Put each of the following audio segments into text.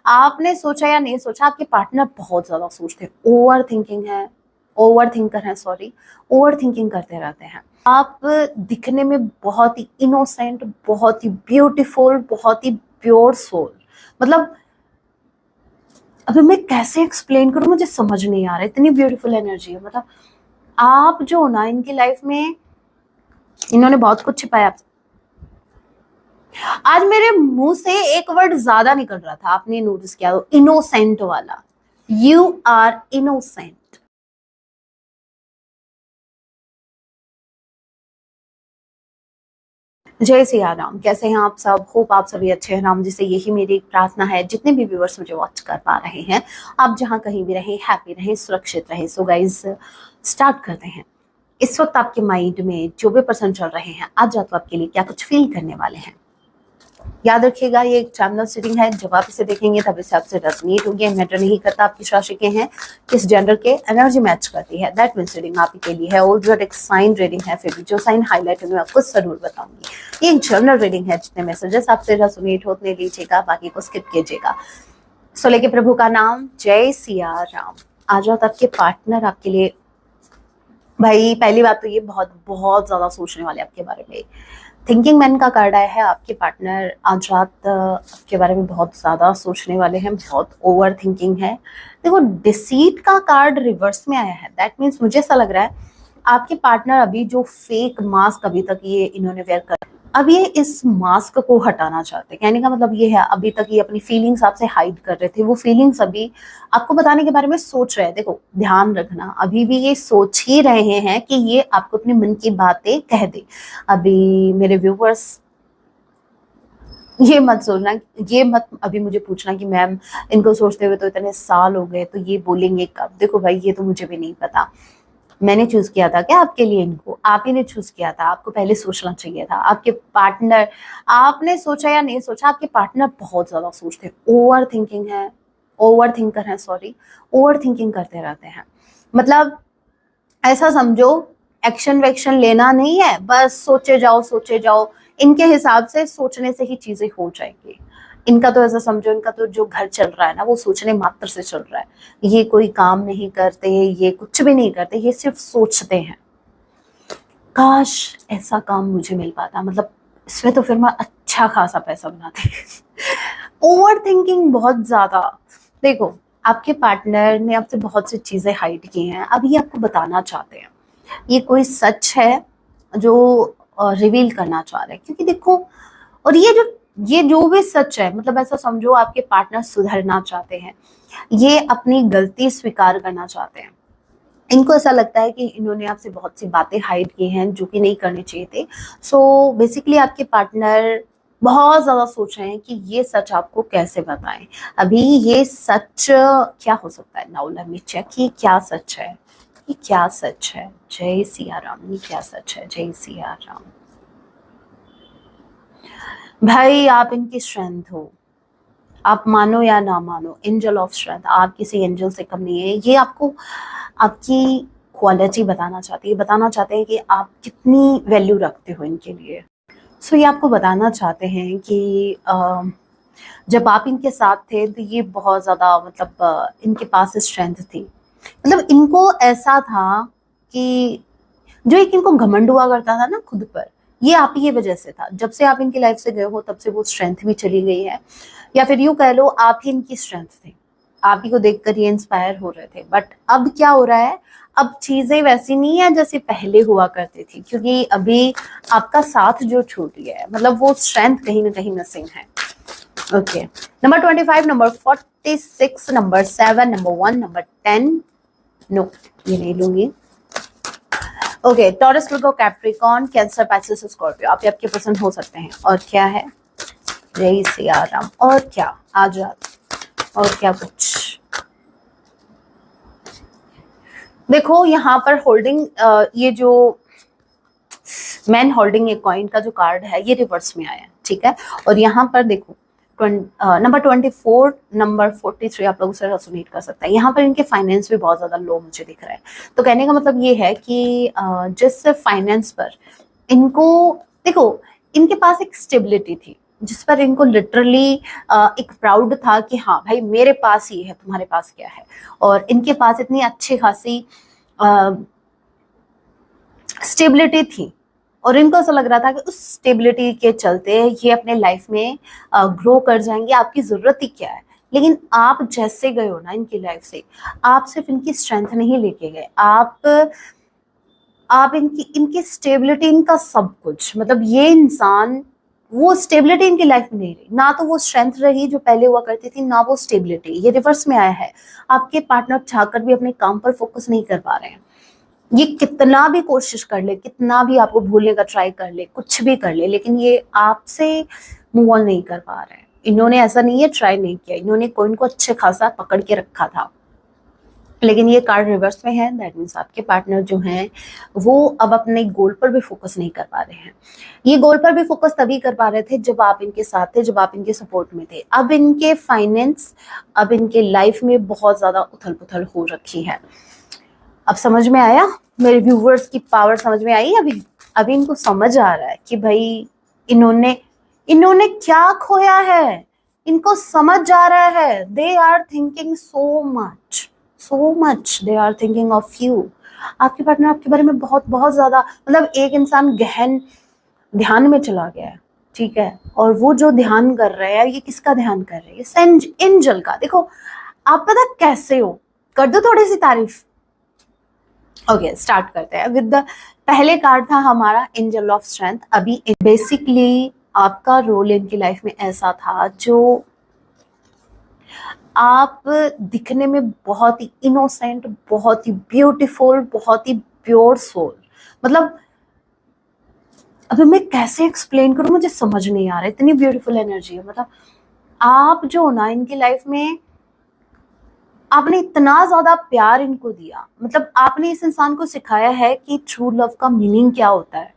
आपने सोचा या नहीं सोचा, आपके पार्टनर बहुत ज्यादा सोचते हैं, ओवर थिंकिंग है, ओवर थिंकर है, सॉरी, ओवर थिंकिंग करते रहते हैं। आप दिखने में बहुत ही इनोसेंट, बहुत ही ब्यूटीफुल, बहुत ही प्योर सोल, मतलब अभी मैं कैसे एक्सप्लेन करूं, मुझे समझ नहीं आ रहा, इतनी ब्यूटीफुल एनर्जी है। मतलब आप जो ना इनकी लाइफ में, इन्होंने बहुत कुछ छिपाया आपसे। आज मेरे मुंह से एक वर्ड ज्यादा निकल रहा था, आपने नोटिस किया तो, इनोसेंट वाला। You are innocent. जय सिया राम। कैसे हैं आप सब? होप आप सभी अच्छे हैं। राम जी से यही मेरी प्रार्थना है, जितने भी व्यूअर्स मुझे वॉच कर पा रहे हैं, आप जहां कहीं भी रहें, हैप्पी रहें, सुरक्षित रहें। सो गाइज, स्टार्ट करते हैं। इस वक्त आपके माइंड में जो भी पर्सन चल रहे हैं, आज रात को आपके लिए क्या कुछ फील करने वाले हैं। याद रखिएगा, ये एक चैनल सीटिंग है। जब आप इसे देखेंगे तब इसे आपसे रेजोनेट होगी। मैटर नहीं करता आप किस राशि के हैं, किस जेंडर के, एनर्जी मैच करती है, दैट मींस रीडिंग आप के लिए है। और एक साइन रीडिंग है, फिर भी जो साइन हाईलाइट है मैं आपको जरूर बताऊंगी। ये एक जनरल रीडिंग है, जितने मैसेजेस आपसे रेजोनेट होने लीजिएगा, बाकी को स्किप कीजिएगा। सो लेके प्रभु का नाम, जय सिया राम। आज रात आपके पार्टनर आपके लिए, भाई पहली बात तो ये बहुत बहुत ज्यादा सोचने वाले आपके बारे में। थिंकिंग मैन का कार्ड आया है। आपके पार्टनर आज रात आपके बारे में बहुत ज्यादा सोचने वाले हैं, बहुत ओवर थिंकिंग है। देखो, डिसीट का कार्ड रिवर्स में आया है, दैट मीन्स मुझे ऐसा लग रहा है आपके पार्टनर अभी जो फेक मास्क अभी तक ये इन्होंने वेयर कर, अब ये इस मास्क को हटाना चाहते हैं। कहने का मतलब ये है, अभी तक ये अपनी फीलिंग्स आपसे हाइड कर रहे थे, वो फीलिंग्स अभी आपको बताने के बारे में सोच रहे हैं। देखो, ध्यान रखना, अभी भी ये सोच ही रहे हैं कि ये आपको अपने मन की बातें कह दे। अभी मेरे व्यूवर्स, ये मत सोचना, ये मत अभी मुझे पूछना कि मैम इनको सोचते हुए तो इतने साल हो गए, तो ये बोलेंगे कब। देखो भाई, ये तो मुझे भी नहीं पता। मैंने चूज किया था क्या आपके लिए इनको? आप ही ने चूज किया था, आपको पहले सोचना चाहिए था। आपके पार्टनर, आपने सोचा या नहीं सोचा, आपके पार्टनर बहुत ज्यादा सोचते हैं, ओवर थिंकिंग है, ओवर थिंकर है, सॉरी, ओवर थिंकिंग करते रहते हैं। मतलब ऐसा समझो, एक्शन वैक्शन लेना नहीं है, बस सोचे जाओ सोचे जाओ। इनके हिसाब से सोचने से ही चीजें हो जाएंगी। इनका तो ऐसा समझो, इनका तो जो घर चल रहा है ना, वो सोचने मात्र से चल रहा है। ये कोई काम नहीं करते, ये कुछ भी नहीं करते, ये सिर्फ सोचते हैं। काश ऐसा काम मुझे मिल पाता, मतलब इसमें तो फिर मैं अच्छा खासा पैसा बनाती। ओवर थिंकिंग बहुत ज्यादा। देखो, आपके पार्टनर ने आपसे बहुत सी चीजें हाइड की हैं, अब ये आपको बताना चाहते हैं। ये कोई सच है जो रिवील करना चाह रहे हैं, क्योंकि देखो, और ये जो भी सच है, मतलब ऐसा समझो आपके पार्टनर सुधरना चाहते हैं, ये अपनी गलती स्वीकार करना चाहते हैं। इनको ऐसा लगता है कि इन्होंने आपसे बहुत सी बातें हाइड की हैं जो कि नहीं करनी चाहिए थे। सो बेसिकली आपके पार्टनर बहुत ज्यादा सोच रहे हैं कि ये सच आपको कैसे बताएं। अभी ये सच क्या हो सकता है? नाउ लेट मी चेक, ये क्या सच है, ये क्या सच है। जय सिया राम। ये क्या सच है? जय सिया राम। भाई, आप इनकी स्ट्रेंथ हो, आप मानो या ना मानो, एंजल ऑफ स्ट्रेंथ। आप किसी एंजल से कम नहीं है। ये आपको आपकी क्वालिटी बताना चाहती है, बताना चाहते हैं कि आप कितनी वैल्यू रखते हो इनके लिए। सो ये आपको बताना चाहते हैं कि जब आप इनके साथ थे तो ये बहुत ज्यादा, मतलब इनके पास स्ट्रेंथ थी। मतलब इनको ऐसा था कि जो एक इनको घमंड हुआ करता था ना खुद पर, ये आप ही की वजह से था। जब से आप इनकी लाइफ से गए हो, तब से वो स्ट्रेंथ भी चली गई है, या फिर यूं कह लो, आप ही इनकी स्ट्रेंथ थे। आप ही को देखकर ये इंस्पायर हो रहे थे। बट अब क्या हो रहा है, अब चीजें वैसी नहीं है जैसे पहले हुआ करती थी, क्योंकि अभी आपका साथ जो छूट गया है, मतलब वो स्ट्रेंथ कहीं ना कहीं मिसिंग है। Okay, number 25, number 46, number 7, number 1, number 10। No, ये नहीं लूंगी। Okay, Taurus, Virgo, Capricorn, Cancer, Pisces, Scorpio, आप आपके पसंद हो सकते हैं। और क्या है? जय सिया राम। और क्या आज रात, और क्या कुछ? देखो, यहाँ पर होल्डिंग, ये जो मैन होल्डिंग ए कॉइन का जो कार्ड है, ये रिवर्स में आया है, ठीक है। और यहाँ पर देखो, नंबर 24, नंबर 43 आप लोगों से रेजोनेट कर सकता है। यहाँ पर इनके फाइनेंस भी बहुत ज्यादा लो मुझे दिख रहा है। तो कहने का मतलब ये है कि जिस फाइनेंस पर इनको, देखो, इनके पास एक स्टेबिलिटी थी, जिस पर इनको लिटरली एक प्राउड था कि हाँ भाई मेरे पास ही है, तुम्हारे पास क्या है। और इनके पास इतनी अच्छी खासी स्टेबिलिटी थी, और इनको ऐसा लग रहा था कि उस स्टेबिलिटी के चलते ये अपने लाइफ में ग्रो कर जाएंगे, आपकी जरूरत ही क्या है। लेकिन आप जैसे गए हो ना इनकी लाइफ से, आप सिर्फ इनकी स्ट्रेंथ नहीं लेके गए, आप इनकी इनकी स्टेबिलिटी, इनका सब कुछ, मतलब ये इंसान, वो स्टेबिलिटी इनकी लाइफ में नहीं रही, ना तो वो स्ट्रेंथ रही जो पहले हुआ करती थी, ना वो स्टेबिलिटी, ये रिवर्स में आया है। आपके पार्टनर चाहकर भी अपने काम पर फोकस नहीं कर पा रहे हैं। ये कितना भी कोशिश कर ले, कितना भी आपको भूलने का ट्राई कर ले, कुछ भी कर ले, लेकिन ये आपसे मूव ऑन नहीं कर पा रहे हैं। इन्होंने ऐसा नहीं है ट्राई नहीं किया, इन्होंने कोइन को अच्छे खासा पकड़ के रखा था, लेकिन ये कार्ड रिवर्स में है। दैट मीन्स आपके पार्टनर जो हैं वो अब अपने गोल पर भी फोकस नहीं कर पा रहे हैं। ये गोल पर भी फोकस तभी कर पा रहे थे जब आप इनके साथ थे, जब आप इनके सपोर्ट में थे। अब इनके फाइनेंस, अब इनके लाइफ में बहुत ज्यादा उथल पुथल हो रखी है। अब समझ में आया मेरे व्यूवर्स की पावर, समझ में आई। अभी अभी इनको समझ आ रहा है कि भाई इन्होंने इन्होंने क्या खोया है, इनको समझ आ रहा है। They are thinking so much they are thinking of you. आपके पार्टनर आपके बारे में बहुत बहुत ज्यादा, मतलब एक इंसान गहन ध्यान में चला गया है, ठीक है। और वो जो ध्यान कर रहे हैं, ये किसका ध्यान कर रहे हैं? एंजल का। देखो आप पता कैसे हो, कर दो थोड़ी सी तारीफ। ओके स्टार्ट करते हैं विद द पहले कार्ड था हमारा एंजल ऑफ स्ट्रेंथ। अभी बेसिकली आपका रोल इनकी लाइफ में ऐसा था जो आप दिखने में बहुत ही इनोसेंट, बहुत ही ब्यूटीफुल, बहुत ही प्योर सोल, मतलब अभी मैं कैसे एक्सप्लेन करूं, मुझे समझ नहीं आ रहा, इतनी ब्यूटीफुल एनर्जी है। मतलब आप जो ना इनकी लाइफ में, आपने इतना ज्यादा प्यार इनको दिया, मतलब आपने इस इंसान को सिखाया है कि ट्रू लव का मीनिंग क्या होता है,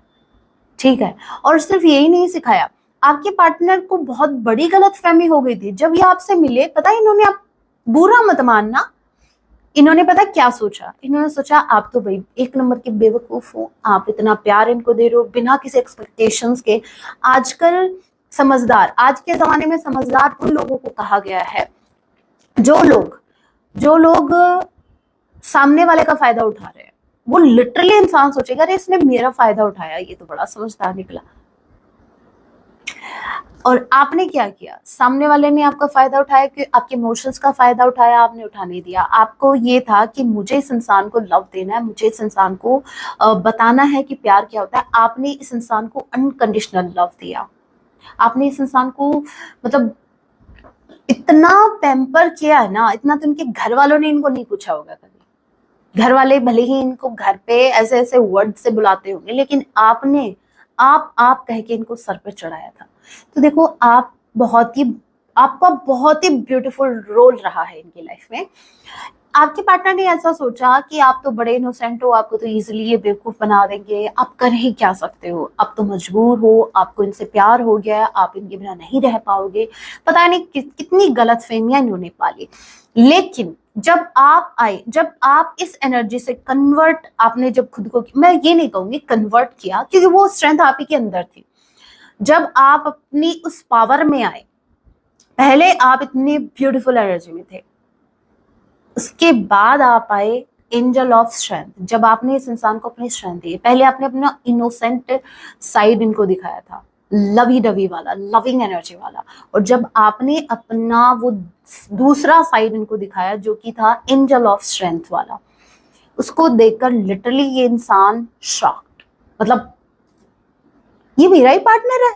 ठीक है। और सिर्फ यही नहीं सिखाया, आपके पार्टनर को बहुत बड़ी गलतफहमी हो गई थी जब ये आपसे मिले। पता है इन्होंने, आप बुरा मत मानना, इन्होंने पता क्या सोचा, इन्होंने सोचा आप तो भाई एक नंबर के बेवकूफ हो, आप इतना प्यार इनको दे रहे हो बिना किसी एक्सपेक्टेशंस के। आजकल समझदार, आज के जमाने में समझदार उन लोगों को कहा गया है जो लोग सामने वाले का फायदा उठा रहे हैं। वो लिटरली इंसान सोचेगा अरे इसने मेरा फायदा उठाया, ये तो बड़ा समझदार निकला। और आपने क्या किया, सामने वाले ने आपका फायदा उठाया, कि आपके इमोशंस का फायदा उठाया, आपने उठा नहीं दिया। आपको ये था कि मुझे इस इंसान को लव देना है, मुझे इस इंसान को बताना है कि प्यार क्या होता है। आपने इस इंसान को अनकंडीशनल लव दिया, आपने इस इंसान को मतलब इतना पैम्पर किया है ना, इतना तो इनके घर वालों ने इनको नहीं पूछा होगा कभी। घर वाले भले ही इनको घर पे ऐसे ऐसे वर्ड से बुलाते होंगे, लेकिन आपने आप कह के इनको सर पे चढ़ाया था। तो देखो आपका बहुत ही ब्यूटीफुल रोल रहा है इनकी लाइफ में। आपके पार्टनर ने ऐसा सोचा कि आप तो बड़े इनोसेंट हो, आपको तो इजीली ये बेवकूफ बना देंगे, आप कर ही क्या सकते हो, आप तो मजबूर हो, आपको इनसे प्यार हो गया है, आप इनके बिना नहीं रह पाओगे। पता नहीं कितनी गलतफहमियां इन्होंने पाली। लेकिन जब आप आए, जब आप इस एनर्जी से कन्वर्ट, आपने जब खुद को, मैं ये नहीं कहूंगी कन्वर्ट किया, क्योंकि वो स्ट्रेंथ आप ही के अंदर थी। जब आप अपनी उस पावर में आए, पहले आप इतनी ब्यूटीफुल एनर्जी में थे, उसके बाद आप आए एंजल ऑफ स्ट्रेंथ। जब आपने इस इंसान को अपनी स्ट्रेंथ दी, पहले आपने अपना इनोसेंट साइड इनको दिखाया था, लवी डवी वाला, लविंग एनर्जी वाला। और जब आपने अपना वो दूसरा साइड इनको दिखाया जो कि था एंजल ऑफ स्ट्रेंथ वाला, उसको देखकर लिटरली ये इंसान शॉक्ड, मतलब ये मेरा ही पार्टनर है,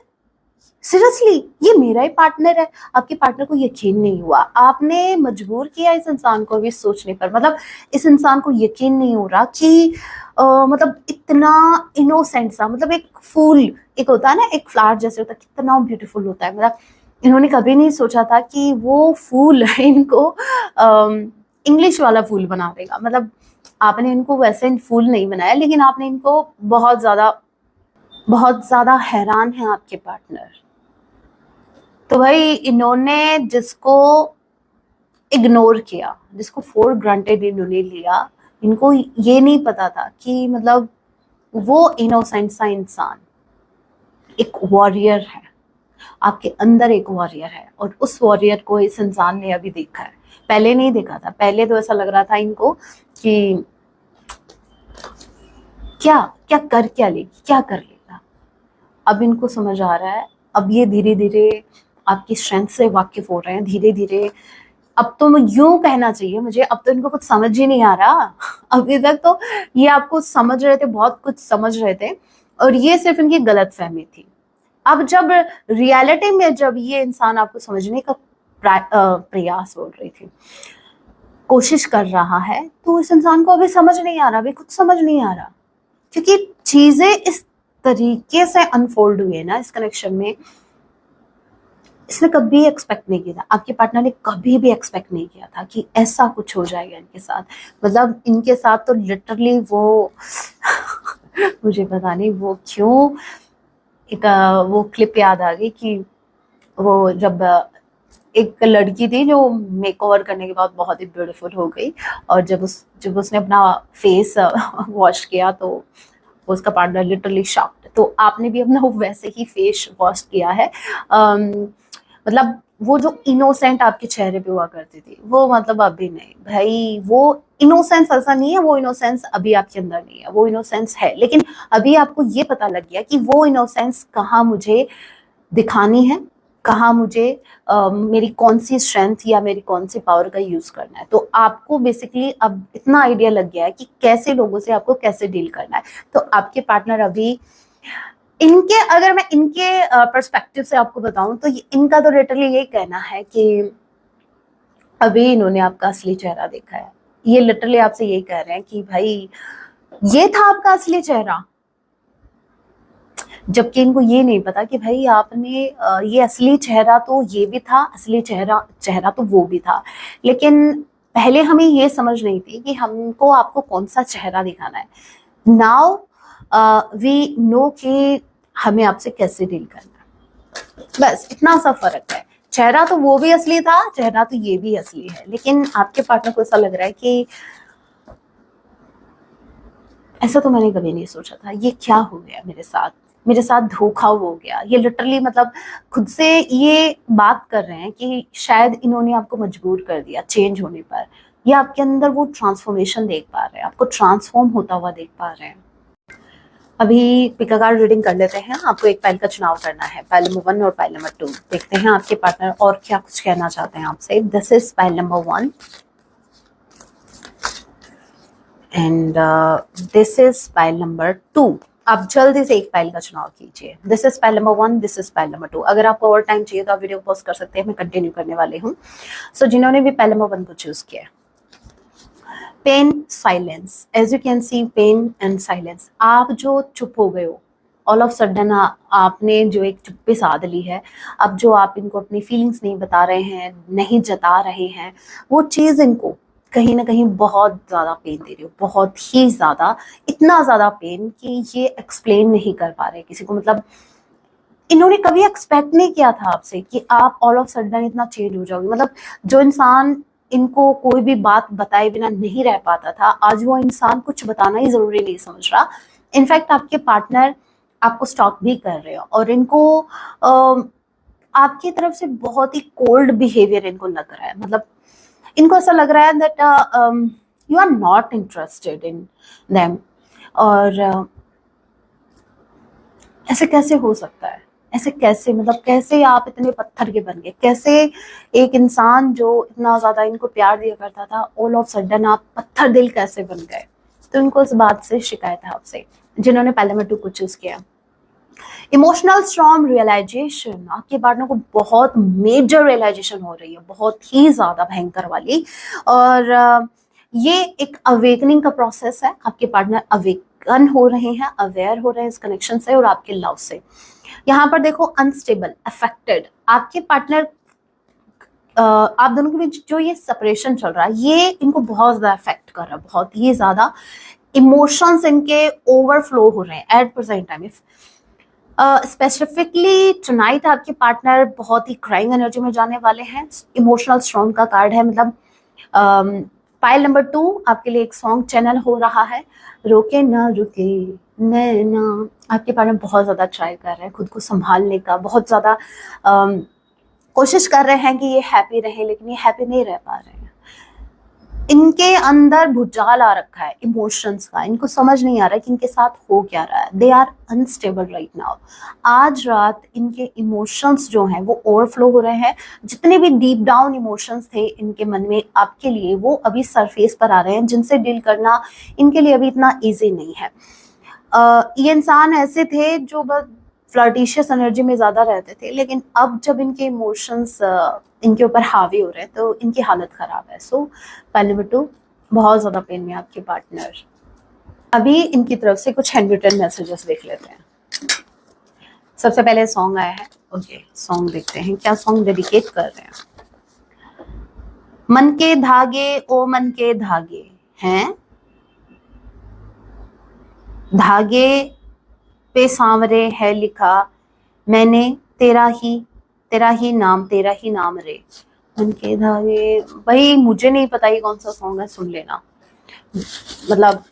सीरियसली ये मेरा ही पार्टनर है। आपके पार्टनर को यकीन नहीं हुआ, आपने मजबूर किया इस इंसान को भी सोचने पर। मतलब इस इंसान को यकीन नहीं हो रहा कि मतलब इतना इनोसेंट सा, मतलब एक फूल, एक होता है ना एक फ्लावर जैसे होता है, कितना ब्यूटीफुल होता है। मतलब इन्होंने कभी नहीं सोचा था कि वो फूल इनको इंग्लिश वाला फूल बना देगा। मतलब आपने इनको वैसे फूल नहीं बनाया, लेकिन आपने इनको बहुत ज्यादा हैरान है आपके पार्टनर। तो भाई इन्होंने जिसको इग्नोर किया, जिसको फॉर ग्रांटेड इन्होंने लिया, इनको ये नहीं पता था कि मतलब वो इनोसेंट सा इंसान एक वॉरियर है, आपके अंदर एक वॉरियर है और उस वॉरियर को इस इंसान ने अभी देखा है, पहले नहीं देखा था। पहले तो ऐसा लग रहा था इनको कि क्या क्या कर क्या लेगी, क्या कर लेगा। अब इनको समझ आ रहा है, अब ये धीरे धीरे आपकी स्ट्रेंथ से वाकिफ हो रहे हैं धीरे धीरे। अब तो यूं कहना चाहिए मुझे, अब तो इनको कुछ समझ ही नहीं आ रहा। अभी तक तो ये आपको समझ रहे थे, बहुत कुछ समझ रहे थे, और ये सिर्फ इनकी गलत फहमी थी। अब जब रियलिटी में जब ये इंसान आपको समझने का प्रयास बोल रही थी, कोशिश कर रहा है, तो इस इंसान को अभी समझ नहीं आ रहा, अभी कुछ समझ नहीं आ रहा, क्योंकि चीजें इस तरीके से अनफोल्ड हुई है ना इस कनेक्शन में, इसने कभी एक्सपेक्ट नहीं किया था। आपके पार्टनर ने कभी भी एक्सपेक्ट नहीं किया था कि ऐसा कुछ हो जाएगा इनके साथ। मतलब इनके साथ तो लिटरली वो मुझे पता नहीं वो क्यों एक वो क्लिप याद आ गई कि वो जब एक लड़की थी जो मेकओवर करने के बाद बहुत ही ब्यूटीफुल हो गई, और जब उसने अपना फेस वॉश किया तो उसका पार्टनर लिटरली शॉक्ड। तो आपने भी अपना वैसे ही फेस वॉश किया है। मतलब वो जो इनोसेंट आपके चेहरे पे हुआ करती थी वो मतलब अभी नहीं भाई, वो इनोसेंस ऐसा नहीं है, वो इनोसेंस अभी आपके अंदर नहीं है, वो इनोसेंस है, लेकिन अभी आपको ये पता लग गया कि वो इनोसेंस कहाँ मुझे दिखानी है, कहाँ मुझे मेरी कौन सी स्ट्रेंथ या मेरी कौन सी पावर का यूज करना है। तो आपको बेसिकली अब इतना आइडिया लग गया है कि कैसे लोगों से आपको कैसे डील करना है। तो आपके पार्टनर अभी इनके, अगर मैं इनके पर्सपेक्टिव से आपको बताऊं तो इनका तो लिटरली यही कहना है कि अभी इन्होंने आपका असली चेहरा देखा है। ये लिटरली आपसे यही कह रहे हैं कि भाई ये था आपका असली चेहरा, जबकि इनको ये नहीं पता कि भाई आपने ये असली चेहरा तो ये भी था, असली चेहरा तो वो भी था। लेकिन पहले हमें ये समझ नहीं थी कि हमको आपको कौन सा चेहरा दिखाना है। नाउ वी नो कि हमें आपसे कैसे डील करना है, बस इतना सा फर्क है। चेहरा तो वो भी असली था, चेहरा तो ये भी असली है, लेकिन आपके पार्टनर को ऐसा लग रहा है कि ऐसा तो मैंने कभी नहीं सोचा था, ये क्या हो गया मेरे साथ धोखा हो गया। ये लिटरली मतलब खुद से ये बात कर रहे हैं कि शायद इन्होंने आपको मजबूर कर दिया चेंज होने पर, या आपके अंदर वो ट्रांसफॉर्मेशन देख पा रहे हैं, आपको ट्रांसफॉर्म होता हुआ देख पा रहे हैं। अभी पिका कार्ड रीडिंग कर लेते हैं। आपको एक पाइल का चुनाव करना है, पाइल नंबर 1 और पाइल नंबर 2। देखते हैं आपके पार्टनर और क्या कुछ कहना चाहते हैं आपसे। This is pile number 1 and this is pile number 2। आप जल्दी से एक पाइल का चुनाव कीजिए। This is pile number 1, this is pile number 2। अगर आपको और टाइम चाहिए तो आप वीडियो पॉज कर सकते हैं, मैं कंटिन्यू करने वाली हूँ। सो जिन्होंने भी पाइल नंबर 1 को चूज किया, pain silence, as you can see pain and silence. आप जो चुप हो गए हो, ऑल ऑफ सडन आपने जो एक चुप्पी साध ली है, अब जो आप इनको अपनी फीलिंग्स नहीं बता रहे हैं, नहीं जता रहे हैं, वो चीज़ इनको कहीं ना कहीं बहुत ज़्यादा पेन दे रही हो, बहुत ही ज़्यादा, इतना ज़्यादा पेन कि ये एक्सप्लेन नहीं कर पा रहे किसी को। मतलब इन्होंने कभी एक्सपेक्ट नहीं किया था आपसे कि आप ऑल ऑफ सडन इतना चेंज हो जाओगे। मतलब जो इंसान इनको कोई भी बात बताए बिना नहीं रह पाता था, आज वो इंसान कुछ बताना ही जरूरी नहीं समझ रहा। इनफैक्ट आपके पार्टनर आपको स्टॉप भी कर रहे हो, और इनको आपकी तरफ से बहुत ही कोल्ड बिहेवियर इनको लग रहा है। मतलब इनको ऐसा लग रहा है that you are not interested in them. और ऐसे कैसे हो सकता है, ऐसे कैसे, मतलब कैसे आप इतने पत्थर के बन गए, कैसे एक इंसान जो इतना ज्यादा इनको प्यार दिया करता था, ऑल ऑफ सडन आप पत्थर दिल कैसे बन गए। तो इनको इस बात से शिकायत है आपसे, जिन्होंने पहले में 2 को चूज किया। इमोशनल स्ट्रॉन्ग रियलाइजेशन, आपके पार्टनर को बहुत मेजर रियलाइजेशन हो रही है, बहुत ही ज्यादा भयंकर वाली। और ये एक अवेकनिंग का प्रोसेस है। आपके पार्टनर अवेकन हो रहे हैं, अवेयर हो रहे हैं इस कनेक्शन से और आपके लव से। यहाँ पर देखो अनस्टेबल, अफेक्टेड, आपके पार्टनर आप दोनों के बीच जो ये सेपरेशन चल रहा है, ये इनको बहुत ज्यादा अफेक्ट कर रहा है, बहुत ही ज्यादा इमोशंस इनके ओवरफ्लो हो रहे हैं at present time. Specifically tonight आपके पार्टनर बहुत ही क्राइंग एनर्जी में जाने वाले हैं। इमोशनल स्ट्रॉन्ग का कार्ड है। मतलब पाइल नंबर 2 आपके लिए एक सॉन्ग चैनल हो रहा है, रोके ना रुके नैना आपके पार्टनर बहुत ज्यादा ट्राई कर रहे हैं खुद को संभालने का, बहुत ज्यादा कोशिश कर रहे हैं कि ये हैप्पी रहे, लेकिन ये हैप्पी नहीं रह पा रहे हैं। इनके अंदर भूचाल आ रखा है इमोशंस का, इनको समझ नहीं आ रहा कि इनके साथ हो क्या रहा है। They are unstable right now. आज रात इनके इमोशंस जो हैं वो ओवरफ्लो हो रहे हैं। जितने भी डीप डाउन इमोशंस थे इनके मन में आपके लिए, वो अभी सरफेस पर आ रहे हैं, जिनसे डील करना इनके लिए अभी इतना ईजी नहीं है। ये इंसान ऐसे थे जो बस फ्लर्टिशियस एनर्जी में ज्यादा रहते थे, लेकिन अब जब इनके इमोशंस इनके ऊपर हावी हो रहे हैं तो इनकी हालत खराब है। सो पहले बटू बहुत ज्यादा पेन में आपके पार्टनर। अभी इनकी तरफ से कुछ हैंड रिटन मैसेजेस देख लेते हैं। सबसे पहले सॉन्ग आया है, ओके सॉन्ग देखते हैं क्या सॉन्ग डेडिकेट कर रहे हैं। मन के धागे ओ मन के धागे हैं, धागे पे सांवरे है लिखा मैंने तेरा ही नाम, तेरा ही नाम रे। मन के धागे, भाई मुझे नहीं पता ये कौन सा सॉन्ग है, सुन लेना। मतलब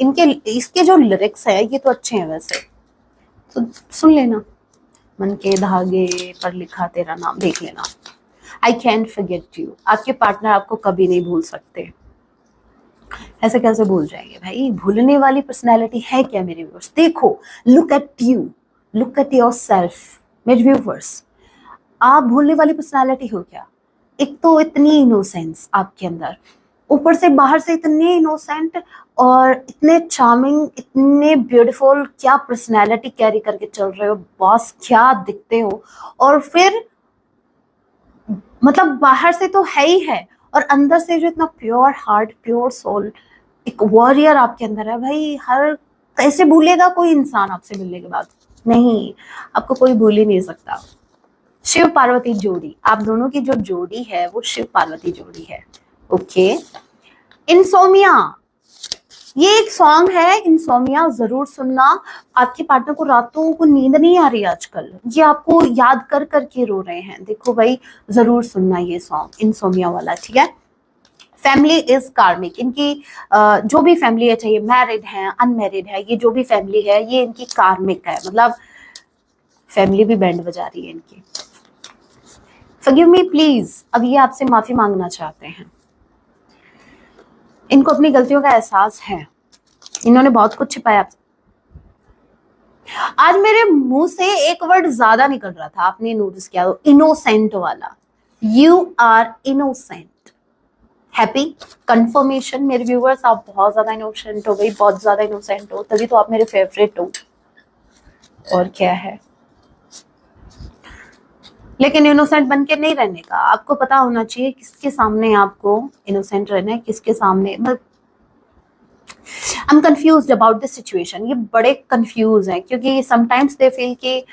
इनके इसके जो लिरिक्स है ये तो अच्छे हैं वैसे, तो सुन लेना। मन के धागे पर लिखा तेरा नाम, देख लेना। आई कैंट फॉरगेट यू, आपके पार्टनर आपको कभी नहीं भूल सकते। ऐसे कैसे भूल जाएंगे भाई, भूलने वाली पर्सनैलिटी है क्या मेरे व्यूअर्स? देखो, look at you, look at your self मेरे व्यूअर्स। आप भूलने वाली पर्सनैलिटी हो क्या? एक तो इतनी इनोसेंस आपके अंदर, ऊपर से बाहर से इतने इनोसेंट और इतने चार्मिंग, इतने ब्यूटीफुल, क्या पर्सनैलिटी कैरी करके चल रहे हो बॉस, क्या दिखते हो। और फिर मतलब बाहर से तो है ही है, और अंदर से जो इतना प्योर हार्ट, प्योर सोल, एक वॉरियर आपके अंदर है भाई। हर कैसे भूलेगा कोई इंसान आपसे मिलने के बाद? नहीं, आपको कोई भूल ही नहीं सकता। शिव पार्वती जोड़ी, आप दोनों की जो जोड़ी है वो शिव पार्वती जोड़ी है। ओके, इंसोमिया, ये एक सॉन्ग है इंसोमिया, जरूर सुनना। आपके पार्टनर को रातों को नींद नहीं आ रही आजकल, ये आपको याद कर करके रो रहे हैं, देखो भाई जरूर सुनना ये सॉन्ग इंसोमिया वाला, ठीक है। फैमिली इज कार्मिक, इनकी जो भी फैमिली है, चाहे मैरिड है अनमैरिड है, ये जो भी फैमिली है ये इनकी कार्मिक है। मतलब फैमिली भी बैंड बजा रही है इनकी। फॉरगिव मी प्लीज, अब ये आपसे माफी मांगना चाहते हैं। इनको अपनी गलतियों का एहसास है, इन्होंने बहुत कुछ छिपाया आपसे। आज मेरे मुंह से एक वर्ड ज्यादा निकल रहा था, आपने नोटिस किया तो, इनोसेंट वाला। You are innocent. Happy confirmation मेरे व्यूअर्स, आप बहुत ज्यादा इनोसेंट हो गई, बहुत ज्यादा इनोसेंट हो, तभी तो आप मेरे फेवरेट हो। और क्या है, लेकिन इनोसेंट बनके नहीं रहने का, आपको पता होना चाहिए किसके सामने आपको इनोसेंट रहना है, किसके सामने। I am confused about this situation, ये बड़े कंफ्यूज हैं, क्योंकि समटाइम्स दे फील कि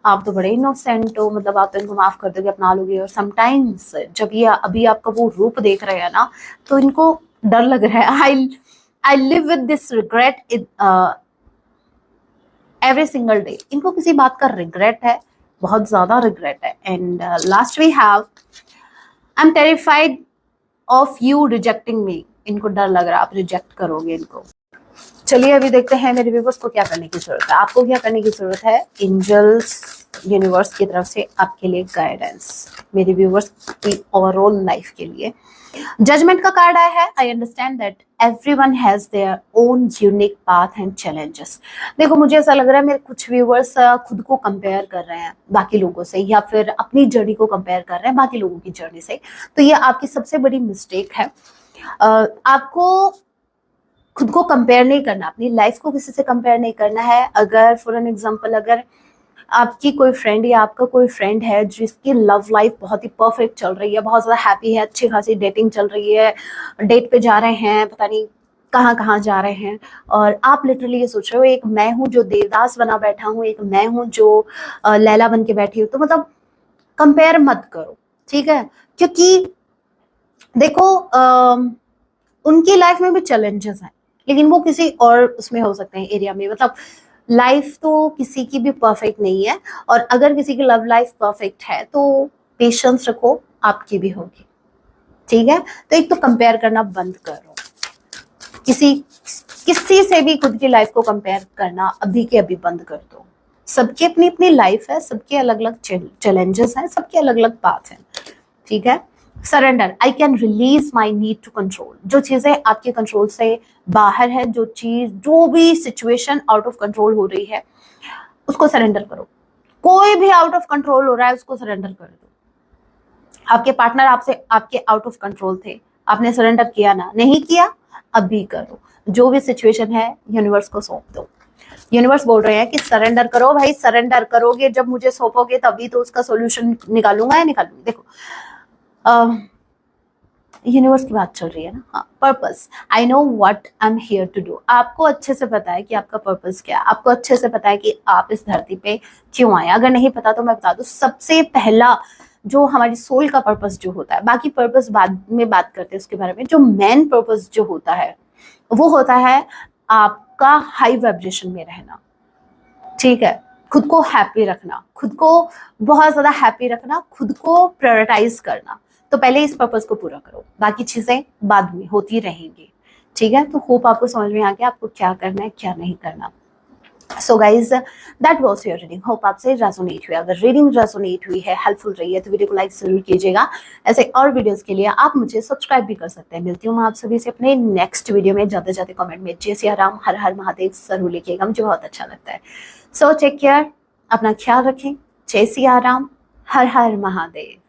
आप तो बड़े इनोसेंट हो, मतलब आप तो इनको माफ कर दोगे, अपना लोगे। और समटाइम्स जब ये अभी आपका वो रूप देख रहे हैं ना, तो इनको डर लग रहा है। I live with this regret every single day. इनको किसी बात का रिग्रेट है, बहुत ज्यादा रिग्रेट है। And last we have, I am terrified of you rejecting me, इनको डर लग रहा है आप रिजेक्ट करोगे इनको। चलिए अभी देखते हैं मेरे व्यूवर्स को क्या करने की जरूरत है। आपको क्या करने की जरूरत है, एंजल्स यूनिवर्स की तरफ से आपके लिए गाइडेंस, मेरे व्यूवर्स की ओवरऑल लाइफ के लिए। जजमेंट का कार्ड आया है। I understand that everyone has their own unique path and challenges. देखो, मुझे ऐसा लग रहा है मेरे कुछ व्यूवर्स खुद को कंपेयर कर रहे हैं बाकी लोगों से, या फिर अपनी जर्नी को कंपेयर कर रहे हैं बाकी लोगों की जर्नी से। तो ये आपकी सबसे बड़ी मिस्टेक है। आपको खुद को कंपेयर नहीं करना, अपनी लाइफ को किसी से कंपेयर नहीं करना है। अगर फॉर एन एग्जांपल, अगर आपकी कोई फ्रेंड या आपका कोई फ्रेंड है जिसकी लव लाइफ बहुत ही परफेक्ट चल रही है, बहुत ज़्यादा हैप्पी है, अच्छी खासी डेटिंग चल रही है, डेट पे जा रहे हैं, पता नहीं कहाँ कहाँ जा रहे हैं, और आप लिटरली ये सोच रहे हो एक मैं हूँ जो देवदास बना बैठा हूँ, एक मैं हूँ जो लैला बन के बैठी हूँ, तो मतलब कंपेयर मत करो, ठीक है। क्योंकि देखो, उनकी लाइफ में भी चैलेंजेस हैं, लेकिन वो किसी और उसमें हो सकते हैं एरिया में। मतलब लाइफ तो किसी की भी परफेक्ट नहीं है, और अगर किसी की लव लाइफ परफेक्ट है तो पेशेंस रखो, आपकी भी होगी, ठीक है। तो एक तो कंपेयर करना बंद करो, किसी किसी से भी खुद की लाइफ को कंपेयर करना अभी के अभी बंद कर दो। सबकी अपनी अपनी लाइफ है, सबके अलग अलग चैलेंजेस हैं, सबके अलग अलग पाथ हैं, ठीक है। Surrender, I can release my need to control. जो चीजें आपके कंट्रोल से बाहर है, जो भी सिचुएशन आउट ऑफ कंट्रोल हो रही है, उसको सरेंडर करो। कोई भी आउट ऑफ कंट्रोल हो रहा है, उसको सरेंडर कर दो। आपके पार्टनर आपके आउट ऑफ कंट्रोल थे, आपने सरेंडर किया ना, नहीं किया, अभी करो। जो भी सिचुएशन है यूनिवर्स को सौंप दो। यूनिवर्स बोल रहे हैं कि सरेंडर करो भाई, सरेंडर करोगे जब मुझे सौंपोगे तभी तो उसका सॉल्यूशन निकालूंगा या निकालूंगी। देखो यूनिवर्स की बात चल रही है ना। हाँ, purpose, I know what I am here to do. आपको अच्छे से पता है कि आपका पर्पस क्या है, आपको अच्छे से पता है कि आप इस धरती पे क्यों आए। अगर नहीं पता तो मैं बता दूं, सबसे पहला जो हमारी सोल का पर्पस जो होता है, बाकी पर्पस बाद में बात करते हैं उसके बारे में, जो मेन पर्पस जो होता है वो होता है आपका हाई वाइब्रेशन में रहना, ठीक है। खुद को हैप्पी रखना, खुद को बहुत ज्यादा हैप्पी रखना, खुद को प्रायोरिटाइज करना। तो पहले इस पर्पस को पूरा करो, बाकी चीजें बाद में होती रहेंगी, ठीक है। तो होप आपको समझ में आ गया आपको क्या करना है क्या नहीं करना। So guys, that was your reading. Hope आपसे रेजोनेट हुई। अगर रीडिंग रेजोनेट हुई है, हेल्पफुल रही है, तो वीडियो को लाइक जरूर कीजिएगा। ऐसे और वीडियोस के लिए आप मुझे सब्सक्राइब भी कर सकते हैं। मिलती हूँ मैं आप सभी से अपने नेक्स्ट वीडियो में। जाते जाते कमेंट में जय सिया राम, हर हर महादेव जरूर लिखिएगा, मुझे बहुत अच्छा लगता है। सो टेक केयर, अपना ख्याल रखें। जय सिया राम, हर हर महादेव।